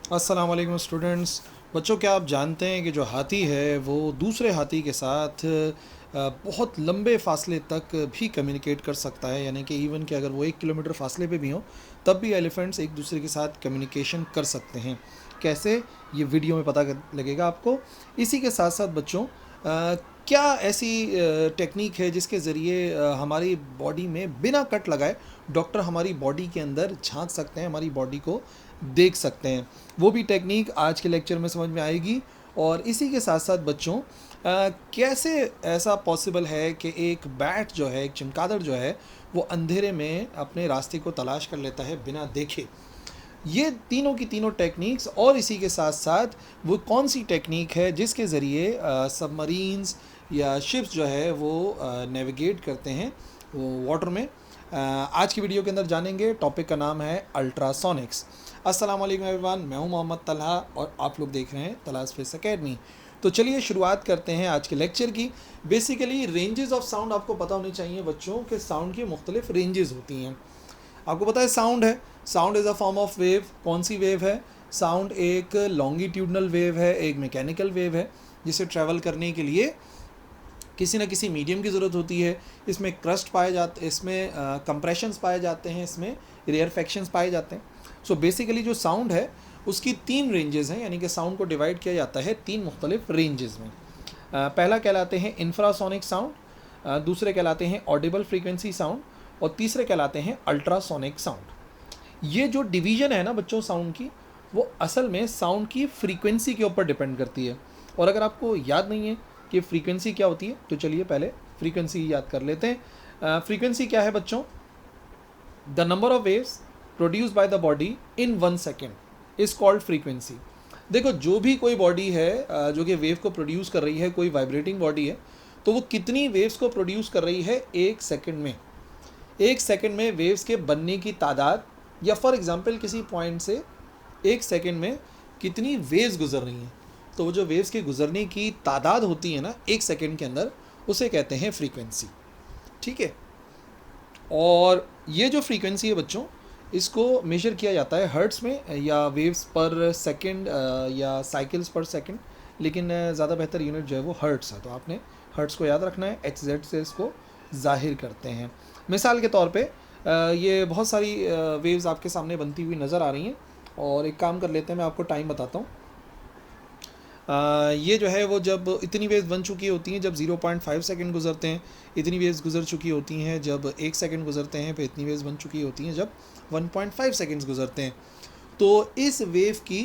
अस्सलाम वालेकुम स्टूडेंट्स। बच्चों, क्या आप जानते हैं कि जो हाथी है वो दूसरे हाथी के साथ बहुत लंबे फासले तक भी कम्युनिकेट कर सकता है, यानी कि इवन कि अगर वो 1 किलोमीटर फासले पे भी हों तब भी एलिफेंट्स एक दूसरे के साथ कम्युनिकेशन कर सकते हैं। कैसे, ये वीडियो में पता लगेगा आपको। इसी के साथ साथ बच्चों, क्या ऐसी टेक्निक है जिसके ज़रिए हमारी बॉडी में बिना कट लगाए डॉक्टर हमारी बॉडी के अंदर झांक सकते हैं, हमारी बॉडी को देख सकते हैं। वो भी टेक्निक आज के लेक्चर में समझ में आएगी। और इसी के साथ साथ बच्चों, कैसे ऐसा पॉसिबल है कि एक बैट जो है, एक चमगादड़ जो है, वो अंधेरे में अपने रास्ते को तलाश कर लेता है बिना देखे। ये तीनों की तीनों टेक्निक्स, और इसी के साथ साथ वो कौन सी टेक्निक है जिसके ज़रिए सबमरीन्स या शिप्स जो है वो नेविगेट करते हैं वो वाटर में। आज की वीडियो के अंदर जानेंगे। टॉपिक का नाम है अल्ट्रासोनिक्स। अस्सलाम वालेकुम एवरीवन, मैं हूं मोहम्मद तलहा और आप लोग देख रहे हैं तलहा स्पेस एकेडमी। तो चलिए शुरुआत करते हैं आज के लेक्चर की। बेसिकली रेंजेस ऑफ साउंड आपको पता होनी चाहिए बच्चों कि साउंड की मुख्तलिफ रेंजेस होती हैं। आपको पता है साउंड है, sound is a form of wave. कौन सी वेव है? साउंड एक लॉन्गिट्यूडनल वेव है, एक मैकेनिकल वेव है, जिसे ट्रैवल करने के लिए किसी न किसी मीडियम की ज़रूरत होती है। इसमें क्रस्ट पाए जाते, इसमें कंप्रेशंस पाए जाते हैं, इसमें रेयरफेक्शंस पाए जाते हैं। सो बेसिकली जो साउंड है उसकी 3 रेंजेस हैं, यानी कि साउंड को डिवाइड किया जाता है 3 मुख्तलिफ रेंजेस में। पहला कहलाते हैं इंफ्रासोनिक साउंड, दूसरे कहलाते हैं ऑडिबल फ्रीक्वेंसी साउंड, और तीसरे कहलाते हैं अल्ट्रासोनिक साउंड। ये जो डिवीज़न है ना बच्चों साउंड की, वो असल में साउंड की फ्रीक्वेंसी के ऊपर डिपेंड करती है। और अगर आपको याद नहीं है कि फ्रीक्वेंसी क्या होती है तो चलिए पहले फ्रीक्वेंसी याद कर लेते हैं। फ्रीक्वेंसी क्या है बच्चों? The number of waves produce by the body in 1 second is called frequency. देखो, जो भी कोई बॉडी है जो कि वेव को प्रोड्यूस कर रही है, कोई वाइब्रेटिंग बॉडी है, तो वो कितनी वेव्स को प्रोड्यूस कर रही है 1 सेकेंड में। 1 सेकेंड में वेव्स के बनने की तादाद, या फॉर एग्जांपल किसी पॉइंट से 1 सेकेंड में कितनी वेव्स गुजर रही हैं, तो वो जो वेव्स के गुजरने की तादाद होती है ना 1 सेकेंड के अंदर, उसे कहते हैं फ्रीक्वेंसी। ठीक है। और ये जो फ्रीक्वेंसी है बच्चों, इसको मेजर किया जाता है हर्ट्स में, या वेव्स पर सेकंड, या साइकिल्स पर सेकंड, लेकिन ज़्यादा बेहतर यूनिट जो है वो हर्ट्स है। तो आपने हर्ट्स को याद रखना है, HZ से इसको जाहिर करते हैं। मिसाल के तौर पे ये बहुत सारी वेव्स आपके सामने बनती हुई नज़र आ रही हैं। और एक काम कर लेते हैं, मैं आपको टाइम बताता हूँ। ये जो है वो जब इतनी वेव्स बन चुकी होती हैं जब 0.5 सेकंड गुजरते हैं, इतनी वेव्स गुजर चुकी होती हैं जब 1 सेकंड गुजरते हैं, फिर इतनी वेव्स बन चुकी होती हैं जब 1.5 सेकंड्स गुजरते हैं। तो इस वेव की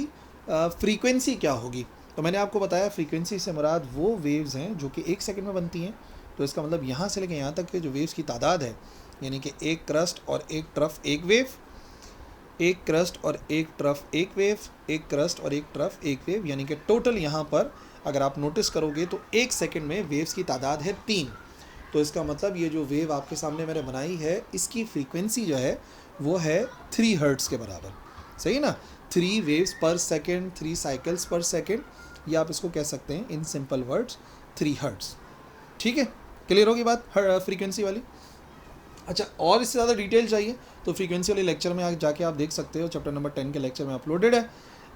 फ्रीक्वेंसी क्या होगी? तो मैंने आपको बताया फ्रीक्वेंसी से मुराद वो वेव्स हैं जो कि 1 सेकंड में बनती हैं। तो इसका मतलब यहाँ से लेकर यहाँ तक के जो वेव्स की तादाद है, यानी कि एक क्रस्ट और एक ट्रफ एक वेव, एक क्रस्ट और एक ट्रफ एक वेव, एक क्रस्ट और एक ट्रफ एक वेव, यानी कि टोटल यहाँ पर अगर आप नोटिस करोगे तो 1 सेकंड में वेव्स की तादाद है 3। तो इसका मतलब ये जो वेव आपके सामने मैंने बनाई है, इसकी फ्रीक्वेंसी जो है वो है 3 हर्ट्स के बराबर। सही ना? 3 वेव्स पर सेकेंड, 3 साइकिल्स पर सेकेंड, या आप इसको कह सकते हैं इन सिंपल वर्ड्स 3 हर्ट्स। ठीक है, क्लियर होगी बात फ्रीक्वेंसी वाली? अच्छा, और इससे ज़्यादा डिटेल चाहिए तो फ्रीक्वेंसी वाले लेक्चर में जाके आप देख सकते हो, चैप्टर नंबर 10 के लेक्चर में अपलोडेड है।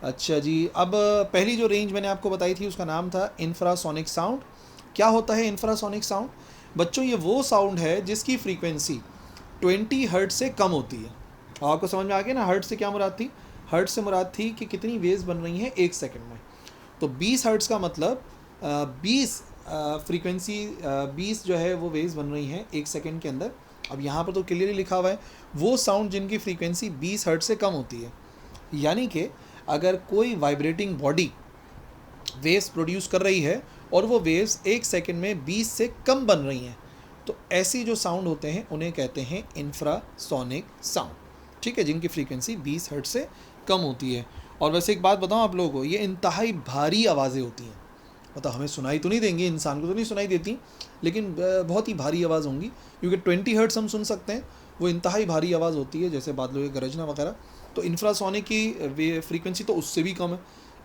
अच्छा जी, अब पहली जो रेंज मैंने आपको बताई थी उसका नाम था इंफ्रासोनिक साउंड। क्या होता है इंफ्रासोनिक साउंड? बच्चों, ये वो साउंड है जिसकी फ्रीक्वेंसी 20 हर्ट्ज से कम होती है। आपको समझ में आ गया ना, हर्ट्ज से क्या मुराद थी? हर्ट्ज से मुराद थी कि कितनी वेव्स बन रही हैं 1 सेकंड में। तो 20 हर्ट्ज का मतलब 20 फ्रीक्वेंसी, 20 जो है वो वेव्स बन रही हैं 1 सेकंड के अंदर। अब यहाँ पर तो क्लियरली लिखा हुआ है वो साउंड जिनकी फ्रीक्वेंसी 20 हर्ट्ज से कम होती है। यानी कि अगर कोई वाइब्रेटिंग बॉडी वेव्स प्रोड्यूस कर रही है और वो वेव्स 1 सेकंड में 20 से कम बन रही हैं, तो ऐसी जो साउंड होते हैं उन्हें कहते हैं इंफ्रासोनिक साउंड। ठीक है, जिनकी फ्रीक्वेंसी 20 हर्ट्ज से कम होती है। और वैसे एक बात बताऊँ आप लोगों को, ये इंतहाई भारी आवाज़ें होती हैं। मतलब हमें सुनाई तो नहीं देंगी, इंसान को तो नहीं सुनाई देती, लेकिन बहुत ही भारी आवाज़ होंगी, क्योंकि 20 हर्ट्ज हम सुन सकते हैं, वो इंतहाई भारी आवाज़ होती है, जैसे बादलों के गरजना वगैरह। तो इंफ्रासोनिक की फ्रीक्वेंसी तो उससे भी कम है।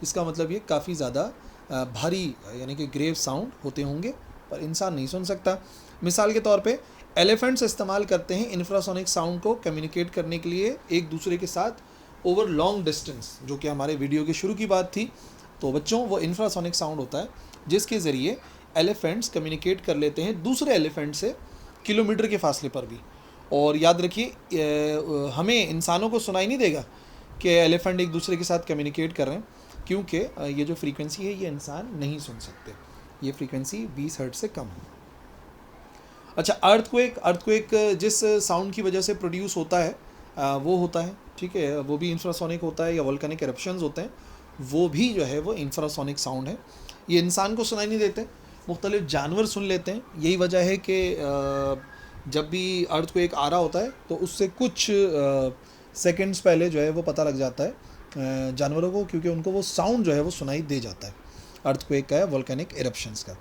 इसका मतलब ये काफ़ी ज़्यादा भारी, यानी कि ग्रेव साउंड होते होंगे, पर इंसान नहीं सुन सकता। मिसाल के तौर पे एलिफेंट्स इस्तेमाल करते हैं इंफ्रासोनिक साउंड को कम्युनिकेट करने के लिए एक दूसरे के साथ ओवर लॉन्ग डिस्टेंस, जो कि हमारे वीडियो के शुरू की बात थी। तो बच्चों वो इंफ्रासोनिक साउंड होता है जिसके ज़रिए एलिफेंट्स कम्युनिकेट कर लेते हैं दूसरे एलिफेंट से किलोमीटर के फासले पर भी। और याद रखिए हमें इंसानों को सुनाई नहीं देगा कि एलिफेंट एक दूसरे के साथ कम्युनिकेट कर रहे हैं, क्योंकि ये जो फ्रीक्वेंसी है ये इंसान नहीं सुन सकते, ये फ्रीक्वेंसी 20 हर्ट्ज से कम है। अच्छा, अर्थक्वेक जिस साउंड की वजह से प्रोड्यूस होता है वो होता है, ठीक है, वो भी इंफ्रासोनिक होता है, या वोल्केनिक एरप्शंस होते हैं, वो भी जो है वो इंफ्रासोनिक साउंड है। ये इंसान को सुनाई नहीं देते, मुख्तलिफ जानवर सुन लेते हैं। यही वजह है कि जब भी अर्थक्वेक आ रहा होता है तो उससे कुछ सेकंड्स पहले जो है वो पता लग जाता है जानवरों को, क्योंकि उनको वो साउंड जो है वो सुनाई दे जाता है अर्थक्वेक का या वोल्केनिक एरप्शंस का।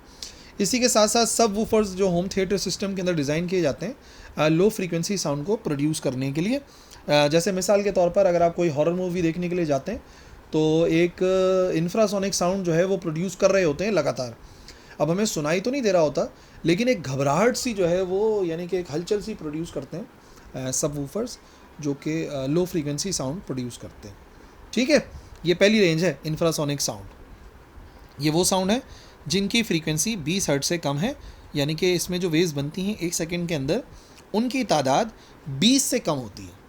इसी के साथ साथ सब वूफर्स जो होम थिएटर सिस्टम के अंदर डिज़ाइन किए जाते हैं लो फ्रीक्वेंसी साउंड को प्रोड्यूस करने के लिए। जैसे मिसाल के तौर पर अगर आप कोई हॉरर मूवी देखने के लिए जाते हैं तो एक इंफ्रासोनिक साउंड जो है वो प्रोड्यूस कर रहे होते हैं लगातार। अब हमें सुनाई तो नहीं दे रहा होता, लेकिन एक घबराहट सी जो है वो, यानी कि एक हलचल सी प्रोड्यूस करते हैं सब वूफर्स जो कि लो फ्रीक्वेंसी साउंड प्रोड्यूस करते हैं। ठीक है, ये पहली रेंज है इंफ्रासोनिक साउंड। ये वो साउंड है जिनकी फ्रीक्वेंसी 20 हर्ट्ज से कम है, यानी कि इसमें जो वेव्स बनती हैं एक सेकंड के अंदर उनकी तादाद 20 से कम होती है।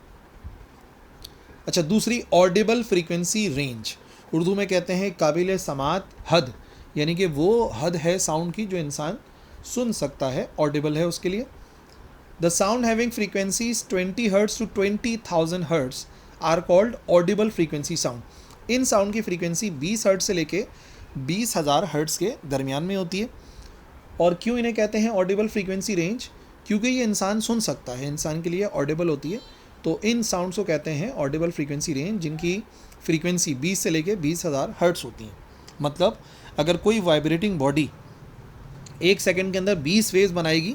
अच्छा, दूसरी ऑडिबल फ्रीक्वेंसी रेंज, उर्दू में कहते हैं काबिल समात हद, यानी कि वो हद है साउंड की जो इंसान सुन सकता है, ऑडिबल है उसके लिए। The sound having frequencies 20 hertz to 20,000 hertz are called audible frequency sound. इन साउंड की फ्रीक्वेंसी 20 हर्ट्ज से लेके 20,000 हर्ट्ज के दरमियान में होती है। और क्यों इन्हें कहते हैं ऑडिबल फ्रीक्वेंसी रेंज? क्योंकि ये इंसान सुन सकता है, इंसान के लिए ऑडिबल होती है। तो इन साउंड्स को कहते हैं ऑडिबल फ्रीक्वेंसी रेंज, जिनकी फ्रीक्वेंसी 20 से लेके 20,000 हर्ट्ज होती हैं। मतलब अगर कोई वाइब्रेटिंग बॉडी एक सेकंड के अंदर 20 वेव्स बनाएगी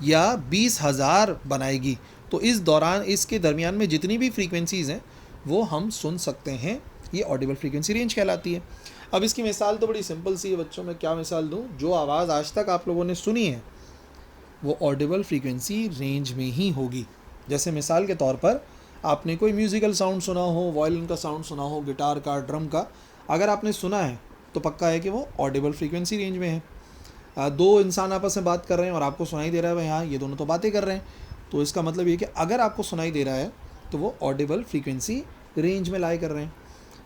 या 20,000 बनाएगी, तो इस दौरान इसके दरमियान में जितनी भी फ्रीक्वेंसीज़ हैं वो हम सुन सकते हैं। ये ऑडिबल फ्रीक्वेंसी रेंज कहलाती है। अब इसकी मिसाल तो बड़ी सिंपल सी है बच्चों, मैं क्या मिसाल दूं? जो आवाज़ आज तक आप लोगों ने सुनी है वो ऑडिबल फ्रीक्वेंसी रेंज में ही होगी। जैसे मिसाल के तौर पर आपने कोई म्यूज़िकल साउंड सुना हो, वायलिन का साउंड सुना हो, गिटार का, ड्रम का, अगर आपने सुना है तो पक्का है कि वो ऑडिबल फ्रीक्वेंसी रेंज में है। दो इंसान आपस में बात कर रहे हैं और आपको सुनाई दे रहा है भाई हाँ ये दोनों तो बातें कर रहे हैं, तो इसका मतलब ये कि अगर आपको सुनाई दे रहा है तो वो ऑडिबल फ्रीक्वेंसी रेंज में लाई कर रहे हैं।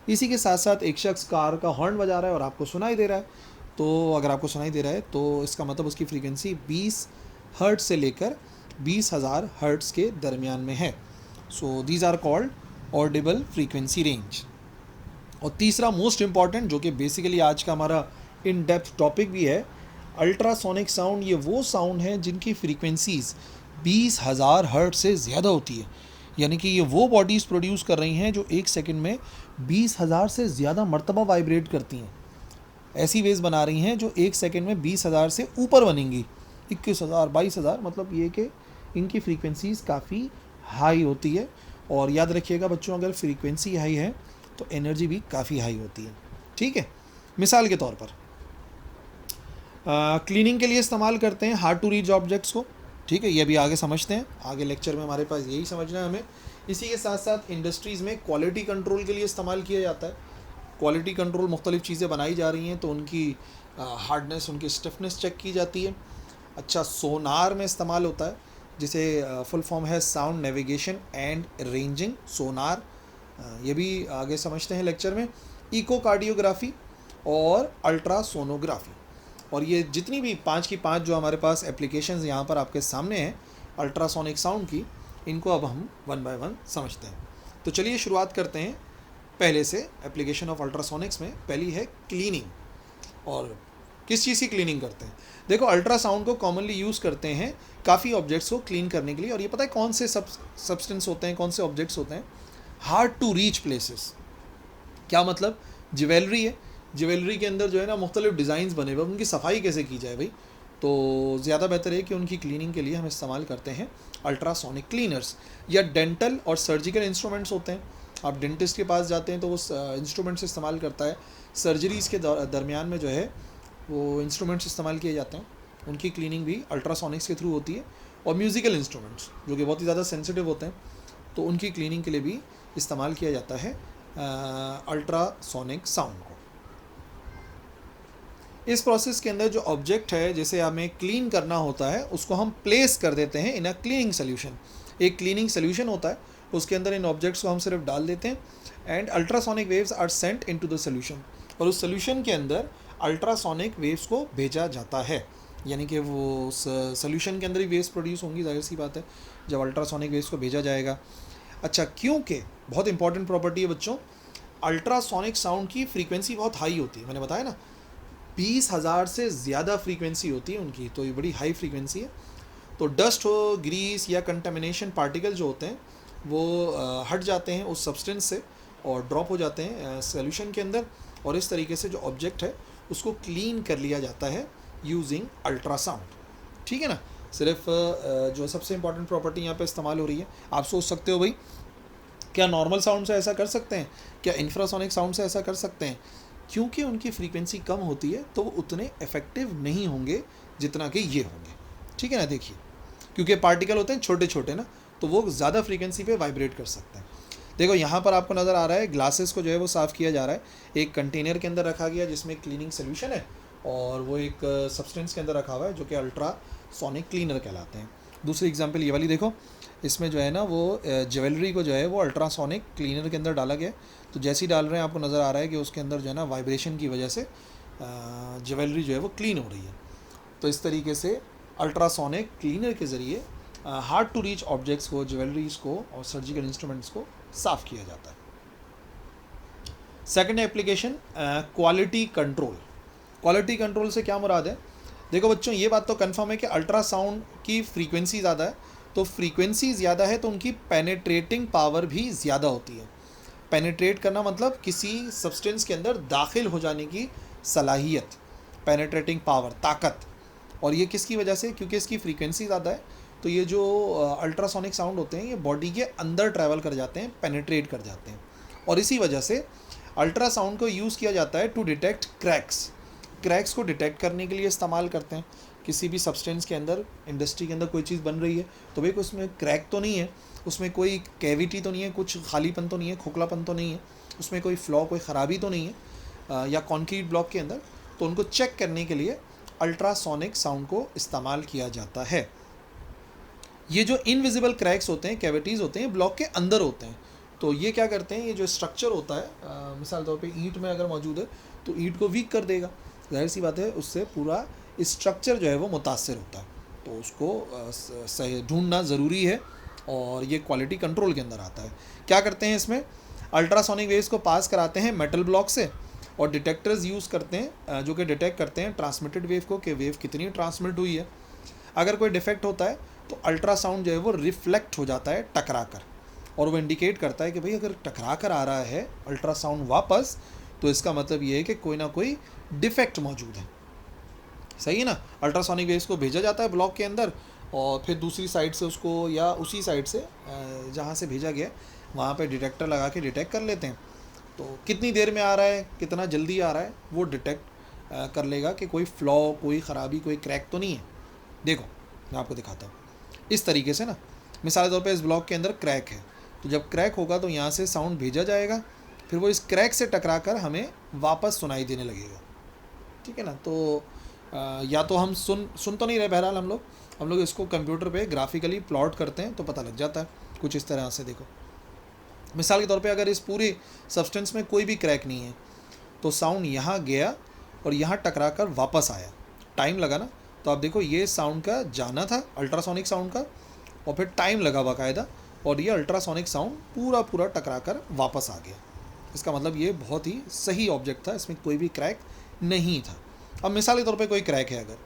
इसी के साथ साथ एक शख्स कार का हॉर्न बजा रहा है और आपको सुनाई दे रहा है, तो अगर आपको सुनाई दे रहा है तो इसका मतलब उसकी फ्रीक्वेंसी 20 हर्ट्ज से लेकर 20,000 हर्ट्ज के दरमियान में है। So these are called audible frequency range. और तीसरा मोस्ट इम्पॉर्टेंट, जो कि बेसिकली आज का हमारा इन डेप्थ टॉपिक भी है, अल्ट्रासोनिक साउंड। ये वो साउंड है जिनकी फ्रीक्वेंसीज़ 20,000 हर्ट्ज से ज़्यादा होती है, यानी कि ये वो बॉडीज़ प्रोड्यूस कर रही हैं जो एक सेकंड में 20,000 से ज़्यादा मर्तबा वाइब्रेट करती हैं। ऐसी वेव्स बना रही हैं जो एक सेकंड में 20,000 से ऊपर बनेंगी, 21,000, 22,000, मतलब ये कि इनकी फ्रीक्वेंसीज़ काफ़ी हाई होती है। और याद रखिएगा बच्चों, अगर फ्रीक्वेंसी हाई है तो एनर्जी भी काफ़ी हाई होती है। ठीक है, मिसाल के तौर पर क्लीनिंग के लिए इस्तेमाल करते हैं हार्ड टू रीच ऑब्जेक्ट्स को। ठीक है, ये भी आगे समझते हैं, आगे लेक्चर में हमारे पास यही समझना है हमें। इसी के साथ साथ इंडस्ट्रीज़ में क्वालिटी कंट्रोल के लिए इस्तेमाल किया जाता है। क्वालिटी कंट्रोल मुख्तलिफ़ चीज़ें बनाई जा रही हैं तो उनकी हार्डनेस, उनकी स्टिफनेस चेक की जाती है। अच्छा, सोनार में इस्तेमाल होता है, जिसे फुल फॉर्म है साउंड नेविगेशन एंड रेंजिंग, सोनार। ये भी आगे समझते हैं लेक्चर में। इकोकार्डियोग्राफी और अल्ट्रासोनोग्राफी, और ये जितनी भी 5 की 5 जो हमारे पास एप्लीकेशंस यहाँ पर आपके सामने हैं अल्ट्रासोनिक साउंड की, इनको अब हम वन बाय वन समझते हैं। तो चलिए शुरुआत करते हैं पहले से। एप्लीकेशन ऑफ अल्ट्रासोनिक्स में पहली है क्लीनिंग। और किस चीज़ की क्लीनिंग करते हैं? देखो, अल्ट्रासाउंड को कॉमनली यूज़ करते हैं काफ़ी ऑब्जेक्ट्स को क्लीन करने के लिए। और ये पता है कौन से सब्सटेंस होते हैं, कौन से ऑब्जेक्ट्स होते हैं? Hard to reach places. क्या मतलब? ज्वेलरी है, ज्वेलरी के अंदर जो है ना मुख्तलिफ डिज़ाइंस बने हुए, उनकी सफाई कैसे की जाए भाई? तो ज़्यादा बेहतर है कि उनकी क्लीनिंग के लिए हम इस्तेमाल करते हैं अल्ट्रासोनिक क्लीनर्स। या डेंटल और सर्जिकल इंस्ट्रूमेंट्स होते हैं, आप डेंटिस्ट के पास जाते हैं तो वो इंस्ट्रूमेंट्स इस्तेमाल करता है। सर्जरीज़ के दरमियान में जो है वो इंस्ट्रूमेंट्स इस्तेमाल किए जाते हैं, उनकी क्लीनिंग भी अल्ट्रासोनिक्स के थ्रू होती है। और म्यूज़िकल इंस्ट्रूमेंट्स जो कि बहुत ही ज़्यादा सेंसिटिव होते हैं, तो उनकी क्लीनिंग के लिए भी इस्तेमाल किया जाता है अल्ट्रासोनिक साउंड को। इस प्रोसेस के अंदर जो ऑब्जेक्ट है जैसे हमें क्लीन करना होता है उसको हम प्लेस कर देते हैं इन अ क्लीनिंग सोल्यूशन। एक क्लीनिंग सोल्यूशन होता है, उसके अंदर इन ऑब्जेक्ट्स को हम सिर्फ डाल देते हैं and ultrasonic waves are sent into the solution, और उस सोल्यूशन के अंदर अल्ट्रासोनिक वेव्स को भेजा जाता है। यानी कि वो उस सोल्यूशन के अंदर ही वेव्स प्रोड्यूस होंगी, जाहिर सी बात है जब अल्ट्रासोनिक वेव्स को भेजा जाएगा। अच्छा, क्योंकि बहुत इंपॉर्टेंट प्रॉपर्टी है बच्चों, अल्ट्रासोनिक साउंड की फ्रीक्वेंसी बहुत हाई होती है, मैंने बताया ना 20,000 से ज़्यादा फ्रीक्वेंसी होती है उनकी, तो ये बड़ी हाई फ्रीक्वेंसी है। तो डस्ट हो, ग्रीस या कंटामिनेशन पार्टिकल जो होते हैं वो हट जाते हैं उस सब्सटेंस से और ड्रॉप हो जाते हैं सॉल्यूशन के अंदर, और इस तरीके से जो ऑब्जेक्ट है उसको क्लीन कर लिया जाता है यूजिंग अल्ट्रासाउंड। ठीक है ना, सिर्फ जो सबसे इंपॉर्टेंट प्रॉपर्टी यहाँ पे इस्तेमाल हो रही है। आप सोच सकते हो भाई क्या नॉर्मल साउंड से ऐसा कर सकते हैं, क्या इंफ्रासोनिक साउंड से ऐसा कर सकते हैं? क्योंकि उनकी फ्रीक्वेंसी कम होती है तो वो उतने इफेक्टिव नहीं होंगे जितना कि ये होंगे। ठीक है ना, देखिए क्योंकि पार्टिकल होते हैं छोटे छोटे ना, तो वो ज़्यादा फ्रीक्वेंसी पे वाइब्रेट कर सकते हैं। देखो यहाँ पर आपको नज़र आ रहा है ग्लासेस को जो है वो साफ़ किया जा रहा है, एक कंटेनर के अंदर रखा गया जिसमें क्लीनिंग सोल्यूशन है और वो एक सब्सटेंस के अंदर रखा हुआ है जो कि अल्ट्रासोनिक क्लीनर कहलाते हैं। दूसरी एग्जांपल ये वाली देखो, इसमें जो है ना वो ज्वेलरी को जो है वो अल्ट्रासोनिक क्लीनर के अंदर डाला गया, तो जैसे ही डाल रहे हैं आपको नज़र आ रहा है कि उसके अंदर जो है ना वाइब्रेशन की वजह से ज्वेलरी जो है वो क्लीन हो रही है। तो इस तरीके से अल्ट्रासोनिक क्लीनर के ज़रिए हार्ड टू रीच ऑब्जेक्ट्स को, ज्वेलरीज़ को और सर्जिकल इंस्ट्रूमेंट्स को साफ़ किया जाता है। Second application quality control. Quality control से क्या मुराद है? देखो बच्चों, ये बात तो कंफर्म है कि अल्ट्रासाउंड की फ्रीक्वेंसी ज़्यादा है, तो फ्रीक्वेंसी ज़्यादा है तो उनकी पेनेट्रेटिंग पावर भी ज़्यादा होती है। पेनेट्रेट करना मतलब किसी सब्सटेंस के अंदर दाखिल हो जाने की सलाहियत, पेनेट्रेटिंग पावर, ताकत। और ये किसकी वजह से? क्योंकि इसकी फ्रीक्वेंसी ज़्यादा है, तो ये जो अल्ट्रासोनिक साउंड होते हैं ये बॉडी के अंदर ट्रैवल कर जाते हैं, पेनेट्रेट कर जाते हैं, और इसी वजह से अल्ट्रासाउंड को यूज़ किया जाता है टू डिटेक्ट क्रैक्स। क्रैक्स को डिटेक्ट करने के लिए इस्तेमाल करते हैं। किसी भी सब्सटेंस के अंदर, इंडस्ट्री के अंदर कोई चीज़ बन रही है तो भाई उसमें क्रैक तो नहीं है, उसमें कोई कैविटी तो नहीं है, कुछ खालीपन तो नहीं है, खोखलापन तो नहीं है, उसमें कोई फ्लॉ, कोई ख़राबी तो नहीं है या कॉन्क्रीट ब्लॉक के अंदर, तो उनको चेक करने के लिए अल्ट्रासोनिक साउंड को इस्तेमाल किया जाता है। ये जो इनविजिबल क्रैक्स होते हैं, कैविटीज़ होते हैं, ब्लॉक के अंदर होते हैं, तो ये क्या करते हैं, ये जो स्ट्रक्चर होता है मिसाल तौर पे ईंट में अगर मौजूद है तो ईंट को वीक कर देगा, जाहिर सी बात है उससे पूरा स्ट्रक्चर जो है वो मुतासर होता है, तो उसको सही ढूंढना ज़रूरी है और ये क्वालिटी कंट्रोल के अंदर आता है। क्या करते हैं इसमें, अल्ट्रासोनिक वेव्स को पास कराते हैं मेटल ब्लॉक से और डिटेक्टर्स यूज़ करते हैं जो कि डिटेक्ट करते हैं ट्रांसमिटेड वेव को, कि वेव कितनी ट्रांसमिट हुई है। अगर कोई डिफेक्ट होता है तो अल्ट्रासाउंड जो है वो रिफ्लेक्ट हो जाता है टकरा कर, और वो इंडिकेट करता है कि भाई अगर टकरा कर आ रहा है अल्ट्रासाउंड वापस, तो इसका मतलब ये है कि कोई ना कोई डिफेक्ट मौजूद है। सही है ना, अल्ट्रासोनिक वेव्स को भेजा जाता है ब्लॉक के अंदर और फिर दूसरी साइड से उसको, या उसी साइड से जहाँ से भेजा गया वहाँ पे डिटेक्टर लगा के डिटेक्ट कर लेते हैं। तो कितनी देर में आ रहा है, कितना जल्दी आ रहा है, वो डिटेक्ट कर लेगा कि कोई फ्लॉ, कोई ख़राबी, कोई क्रैक तो नहीं है। देखो मैं आपको दिखाता हूँ इस तरीके से ना, मिसाल के तौर पे इस ब्लॉक के अंदर क्रैक है, तो जब क्रैक होगा तो यहाँ से साउंड भेजा जाएगा, फिर वो इस क्रैक से टकरा कर हमें वापस सुनाई देने लगेगा। ठीक है ना, तो या तो हम सुन तो नहीं रहे, बहरहाल हम लोग इसको कंप्यूटर पे ग्राफिकली प्लॉट करते हैं तो पता लग जाता है कुछ इस तरह से। देखो मिसाल के तौर पे अगर इस पूरी सब्सटेंस में कोई भी क्रैक नहीं है तो साउंड यहाँ गया और यहाँ टकरा कर वापस आया, टाइम लगा ना, तो आप देखो ये साउंड का जाना था अल्ट्रासोनिक साउंड का, और फिर टाइम लगा बाकायदा, और ये अल्ट्रासोनिक साउंड पूरा टकरा कर वापस आ गया। इसका मतलब ये बहुत ही सही ऑब्जेक्ट था, इसमें कोई भी क्रैक नहीं था। अब मिसाल के तौर पे कोई क्रैक है अगर,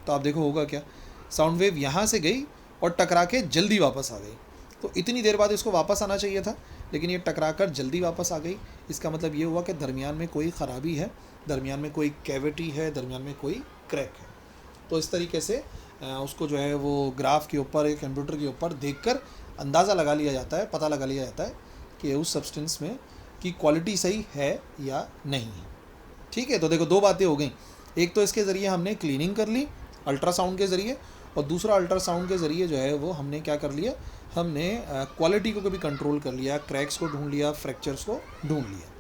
तो आप देखो होगा क्या, साउंड वेव यहाँ से गई और टकरा के जल्दी वापस आ गई, तो इतनी देर बाद इसको वापस आना चाहिए था, लेकिन ये टकरा कर जल्दी वापस आ गई। इसका मतलब ये हुआ कि दरमियान में कोई ख़राबी है, दरमियान में कोई कैविटी है, दरमियान में कोई क्रैक है। तो इस तरीके से उसको जो है वो ग्राफ के ऊपर, एक कंप्यूटर के ऊपर देखकर अंदाज़ा लगा लिया जाता है, पता लगा लिया जाता है कि उस सब्सटेंस में की क्वालिटी सही है या नहीं है। ठीक है, तो देखो दो बातें हो गई, एक तो इसके ज़रिए हमने क्लीनिंग कर ली अल्ट्रासाउंड के ज़रिए, और दूसरा अल्ट्रासाउंड के ज़रिए जो है वो हमने क्या कर लिया, हमने क्वालिटी को कभी कंट्रोल कर लिया, क्रैक्स को ढूंढ लिया, फ्रैक्चर्स को ढूंढ लिया।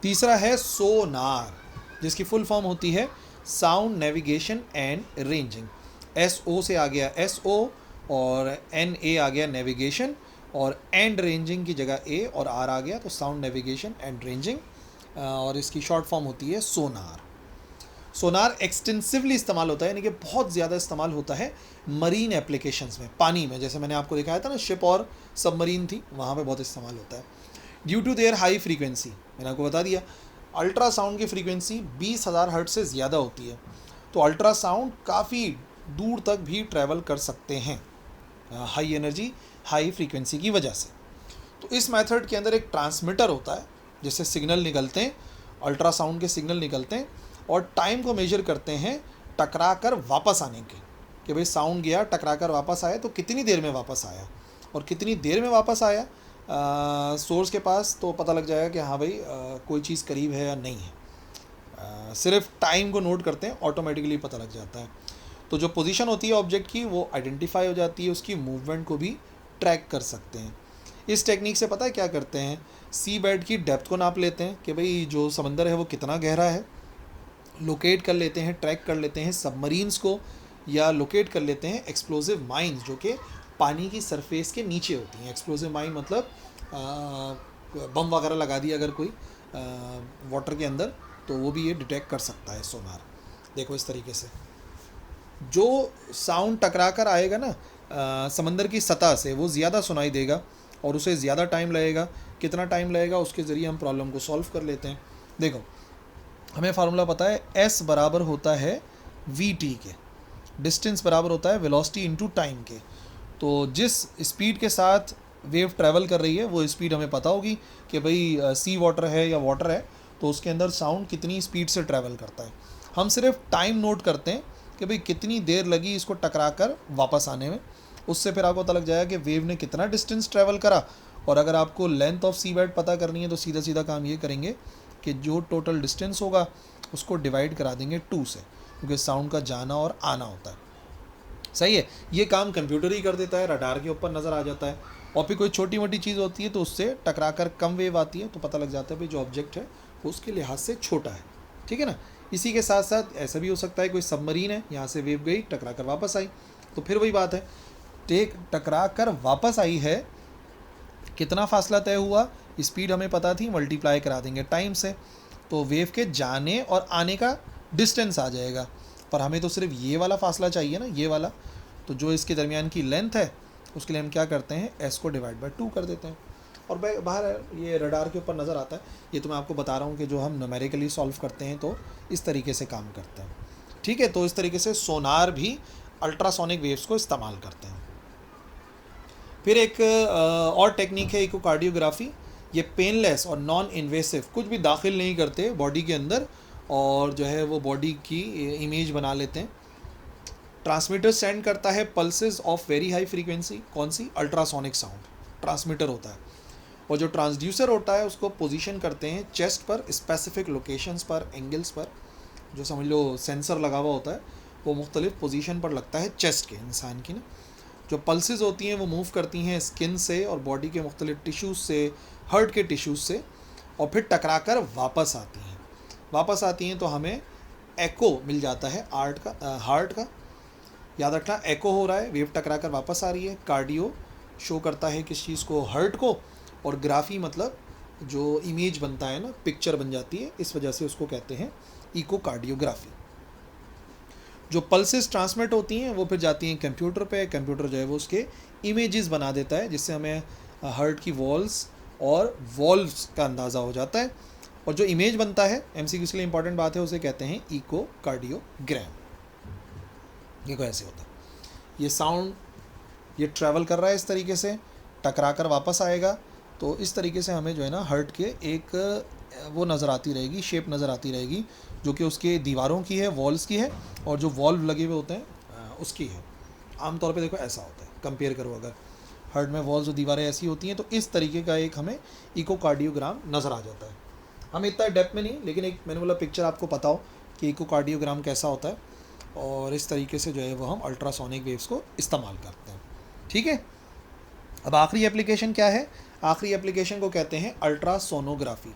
तीसरा है सोनार, जिसकी फुल फॉर्म होती है sound navigation and ranging. SO से आ गया SO और NA आ गया नेविगेशन, और एंड रेंजिंग की जगह A और R आ गया, तो साउंड नेविगेशन एंड रेंजिंग, और इसकी शॉर्ट फॉर्म होती है सोनार। सोनार एक्सटेंसिवली इस्तेमाल होता है, यानी कि बहुत ज़्यादा इस्तेमाल होता है मरीन एप्लीकेशंस में, पानी में, जैसे मैंने आपको दिखाया था ना, शिप और सबमरीन थी, वहाँ पे बहुत इस्तेमाल होता है। Due to their high frequency, मैंने आपको बता दिया अल्ट्रासाउंड की फ्रीक्वेंसी 20,000 हर्ट्ज से ज़्यादा होती है, तो अल्ट्रासाउंड काफ़ी दूर तक भी ट्रैवल कर सकते हैं हाई एनर्जी हाई फ्रीक्वेंसी की वजह से। तो इस मेथड के अंदर एक ट्रांसमीटर होता है जिससे सिग्नल निकलते हैं, अल्ट्रासाउंड के सिग्नल निकलते हैं, और टाइम को मेजर करते हैं टकरा कर वापस आने के, कि भाई साउंड गया, टकरा कर वापस आया तो कितनी देर में वापस आया, और कितनी देर में वापस आया सोर्स के पास, तो पता लग जाएगा कि हाँ भाई कोई चीज़ करीब है या नहीं है। सिर्फ टाइम को नोट करते हैं, ऑटोमेटिकली पता लग जाता है। तो जो पोजीशन होती है ऑब्जेक्ट की वो आइडेंटिफाई हो जाती है, उसकी मूवमेंट को भी ट्रैक कर सकते हैं। इस टेक्निक से पता है क्या करते हैं, सी बेड की डेप्थ को नाप लेते हैं कि भाई जो समंदर है वो कितना गहरा है, लोकेट कर लेते हैं, ट्रैक कर लेते हैं सबमरीन्स को, या लोकेट कर लेते हैं एक्सप्लोजिव माइंस जो कि पानी की सरफेस के नीचे होती हैं। एक्सप्लोजिव माइन मतलब बम वगैरह लगा दिया अगर कोई वाटर के अंदर, तो वो भी ये डिटेक्ट कर सकता है सोनार। देखो इस तरीके से जो साउंड टकरा कर आएगा ना समंदर की सतह से, वो ज़्यादा सुनाई देगा और उसे ज़्यादा टाइम लगेगा। कितना टाइम लगेगा उसके ज़रिए हम प्रॉब्लम को सॉल्व कर लेते हैं। देखो हमें फार्मूला पता है, S बराबर होता है VT के, डिस्टेंस बराबर होता है वेलोसिटी इनटू टाइम के। तो जिस स्पीड के साथ वेव ट्रैवल कर रही है वो स्पीड हमें पता होगी कि भाई सी वाटर है या वाटर है, तो उसके अंदर साउंड कितनी स्पीड से ट्रैवल करता है। हम सिर्फ टाइम नोट करते हैं कि भाई कितनी देर लगी इसको टकरा कर वापस आने में, उससे फिर आपको पता लग जाएगा कि वेव ने कितना डिस्टेंस ट्रैवल करा। और अगर आपको लेंथ ऑफ सी बेड पता करनी है तो सीधा सीधा काम ये करेंगे कि जो टोटल डिस्टेंस होगा उसको डिवाइड करा देंगे 2 से, क्योंकि साउंड का जाना और आना होता है। सही है, ये काम कंप्यूटर ही कर देता है, रडार के ऊपर नज़र आ जाता है। और फिर कोई छोटी मोटी चीज़ होती है तो उससे टकरा कर कम वेव आती है, तो पता लग जाता है भाई जो ऑब्जेक्ट है वो उसके लिहाज से छोटा है। ठीक है ना। इसी के साथ साथ ऐसा भी हो सकता है कोई सबमरीन है, यहाँ से वेव गई, टकरा कर वापस आई, तो फिर वही बात है, टकरा कर वापस आई है, कितना फासला तय हुआ, स्पीड हमें पता थी, मल्टीप्लाई करा देंगे टाइम से, तो वेव के जाने और आने का डिस्टेंस आ जाएगा। पर हमें तो सिर्फ ये वाला फासला चाहिए ना, ये वाला, तो जो इसके दरमियान की लेंथ है उसके लिए हम क्या करते हैं, S को डिवाइड बाय 2 कर देते हैं, और बाहर ये रडार के ऊपर नज़र आता है। ये तो मैं आपको बता रहा हूँ कि जो हम न्यूमेरिकली सॉल्व करते हैं तो इस तरीके से काम करते हैं। ठीक है, तो इस तरीके से सोनार भी अल्ट्रासोनिक वेव्स को इस्तेमाल करते हैं। फिर एक और टेक्निक है इकोकार्डियोग्राफी। ये पेनलेस और नॉन इन्वेसिव, कुछ भी दाखिल नहीं करते बॉडी के अंदर, और जो है वो बॉडी की इमेज बना लेते हैं। ट्रांसमीटर सेंड करता है pulses of very high frequency, कौन सी, अल्ट्रासोनिक साउंड ट्रांसमीटर होता है, और जो ट्रांसड्यूसर होता है उसको पोजीशन करते हैं चेस्ट पर, स्पेसिफिक लोकेशंस पर, एंगल्स पर। जो समझ लो सेंसर लगा हुआ होता है वो मुख्तलिफ पोजीशन पर लगता है चेस्ट के इंसान की ना। जो पल्सेस होती हैं वो मूव करती हैं स्किन से और बॉडी के मुख्तलिफ टिश्यूज़ से, हार्ट के टिश्यूज़ से, और फिर टकरा कर वापस आती हैं तो हमें एको मिल जाता है हार्ट का। याद रखना, एको हो रहा है, वेव टकरा कर वापस आ रही है। कार्डियो शो करता है किस चीज़ को, हार्ट को, और ग्राफी मतलब जो इमेज बनता है ना, पिक्चर बन जाती है, इस वजह से उसको कहते हैं इकोकार्डियोग्राफी। जो पल्सेस ट्रांसमिट होती हैं वो फिर जाती हैं कंप्यूटर पे, कंप्यूटर जो है वो उसके इमेजेस बना देता है, जिससे हमें हार्ट की वॉल्स और वॉल्व्स का अंदाज़ा हो जाता है। और जो इमेज बनता है, MCQ के लिए इंपॉर्टेंट बात है, उसे कहते हैं इकोकार्डियोग्राम। देखो ऐसे होता है, ये साउंड ये ट्रैवल कर रहा है इस तरीके से, टकरा कर वापस आएगा, तो इस तरीके से हमें जो है ना हार्ट के एक वो नज़र आती रहेगी, शेप नज़र आती रहेगी, जो कि उसके दीवारों की है, वॉल्स की है, और जो वॉल्व लगे हुए होते हैं उसकी है। आमतौर पे देखो ऐसा होता है, कंपेयर करो अगर हार्ट में वॉल्स और दीवारें ऐसी होती हैं तो इस तरीके का एक हमें इकोकार्डियोग्राम नज़र आ जाता है। हम इतना डेप्थ में नहीं, लेकिन एक मैंने बोला पिक्चर आपको पता हो कि इकोकार्डियोग्राम कैसा होता है, और इस तरीके से जो है वो हम अल्ट्रासोनिक वेव्स को इस्तेमाल करते हैं। ठीक है। अब आखिरी एप्लीकेशन क्या है? आखिरी एप्लीकेशन को कहते हैं अल्ट्रासोनोग्राफी।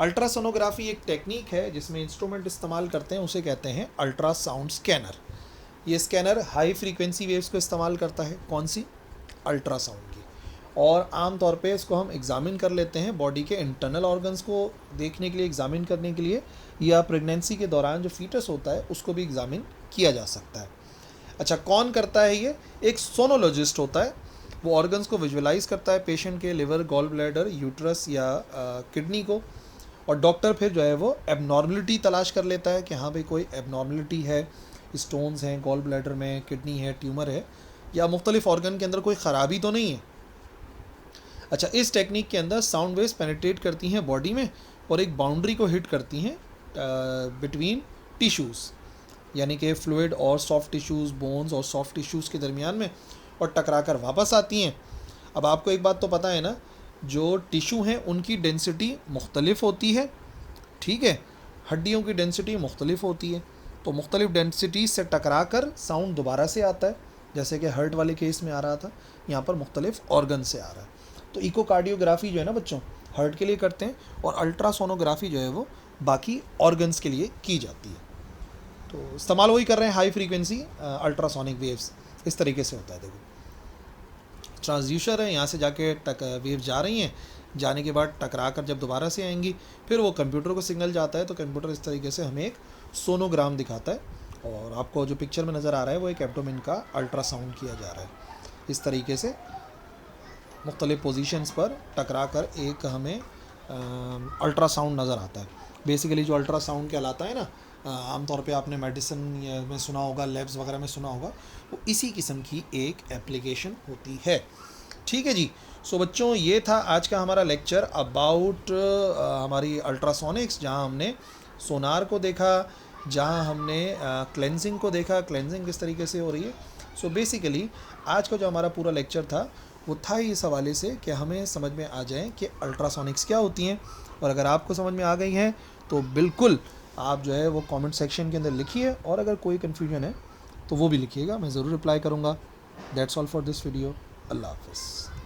अल्ट्रासोनोग्राफी एक टेक्निक है जिसमें इंस्ट्रूमेंट इस्तेमाल करते हैं, उसे कहते हैं अल्ट्रासाउंड स्कैनर। ये स्कैनर हाई फ्रीक्वेंसी वेव्स को इस्तेमाल करता है, कौन सी? अल्ट्रासाउंड की। और आम तौर पे इसको हम एग्ज़ामिन कर लेते हैं बॉडी के इंटरनल ऑर्गन्स को देखने के लिए, एग्ज़ामिन करने के लिए, या प्रेगनेंसी के दौरान जो फीटस होता है उसको भी एग्ज़ामिन किया जा सकता है। अच्छा, कौन करता है ये? एक सोनोलॉजिस्ट होता है, वो ऑर्गन्स को विजुअलाइज करता है, पेशेंट के लिवर, गॉल ब्लैडर, यूट्रस या किडनी को, और डॉक्टर फिर जो है वो एबनॉर्मलिटी तलाश कर लेता है कि हाँ भाई कोई एबनॉर्मलिटी है, स्टोन्स हैं गॉल ब्लैडर में, किडनी है, ट्यूमर है, या मुख्तलिफ ऑर्गन के अंदर कोई ख़राबी तो नहीं है। अच्छा, इस टेक्निक के अंदर साउंड वेव्स पेनिट्रेट करती हैं बॉडी में और एक बाउंड्री को हिट करती हैं बिटवीन टिश्यूज़, यानी कि फ्लूइड और सॉफ्ट टिश्यूज़, बोन्स और सॉफ्ट टिश्यूज़ के दरमियान में, और टकरा कर वापस आती हैं। अब आपको एक बात तो पता है ना, जो टिश्यू हैं उनकी डेंसिटी मुख्तलिफ होती है, ठीक है, हड्डियों की डेंसिटी मुख्तलिफ होती है, तो मुख्तलिफ डेंसिटी से टकरा कर साउंड दोबारा से आता है, जैसे कि हर्ट वाले केस में आ रहा था, यहाँ पर मुख्तलिफ ऑर्गन से आ रहा है। तो इकोकार्डियोग्राफी जो है ना बच्चों, हार्ट के लिए करते हैं, और अल्ट्रासोनोग्राफी जो है वो बाकी ऑर्गन्स के लिए की जाती है। तो इस्तेमाल वही कर रहे हैं, हाई फ्रीक्वेंसी अल्ट्रासोनिक वेव्स, इस तरीके से होता है। देखो, ट्रांसड्यूसर है, यहाँ से जाके वेव जा रही हैं, जाने के बाद टकरा कर जब दोबारा से आएंगी, फिर वो कंप्यूटर को सिग्नल जाता है, तो कंप्यूटर इस तरीके से हमें एक सोनोग्राम दिखाता है, और आपको जो पिक्चर में नज़र आ रहा है वो एक एब्डोमेन का अल्ट्रासाउंड किया जा रहा है। इस तरीके से मुख्तलिफ पोजीशंस पर टकरा कर एक हमें अल्ट्रासाउंड नज़र आता है। बेसिकली जो अल्ट्रासाउंड कहलाता है ना, आमतौर पे आपने मेडिसिन में सुना होगा, लैब्स वगैरह में सुना होगा, वो इसी किस्म की एक एप्लीकेशन होती है। ठीक है जी। सो बच्चों, ये था आज का हमारा लेक्चर अबाउट हमारी अल्ट्रासोनिक्स, जहाँ हमने सोनार को देखा, जहाँ हमने क्लेंजिंग को देखा, क्लेंजिंग किस तरीके से हो रही है। सो बेसिकली आज का जो हमारा पूरा लेक्चर था वो था इस हवाले से कि हमें समझ में आ जाए कि अल्ट्रासोनिक्स क्या होती हैं, और अगर आपको समझ में आ गई हैं तो बिल्कुल आप जो है वो कमेंट सेक्शन के अंदर लिखिए, और अगर कोई कन्फ्यूजन है तो वो भी लिखिएगा, मैं ज़रूर रिप्लाई करूँगा। That's all for this video. अल्लाह हाफ़िज़।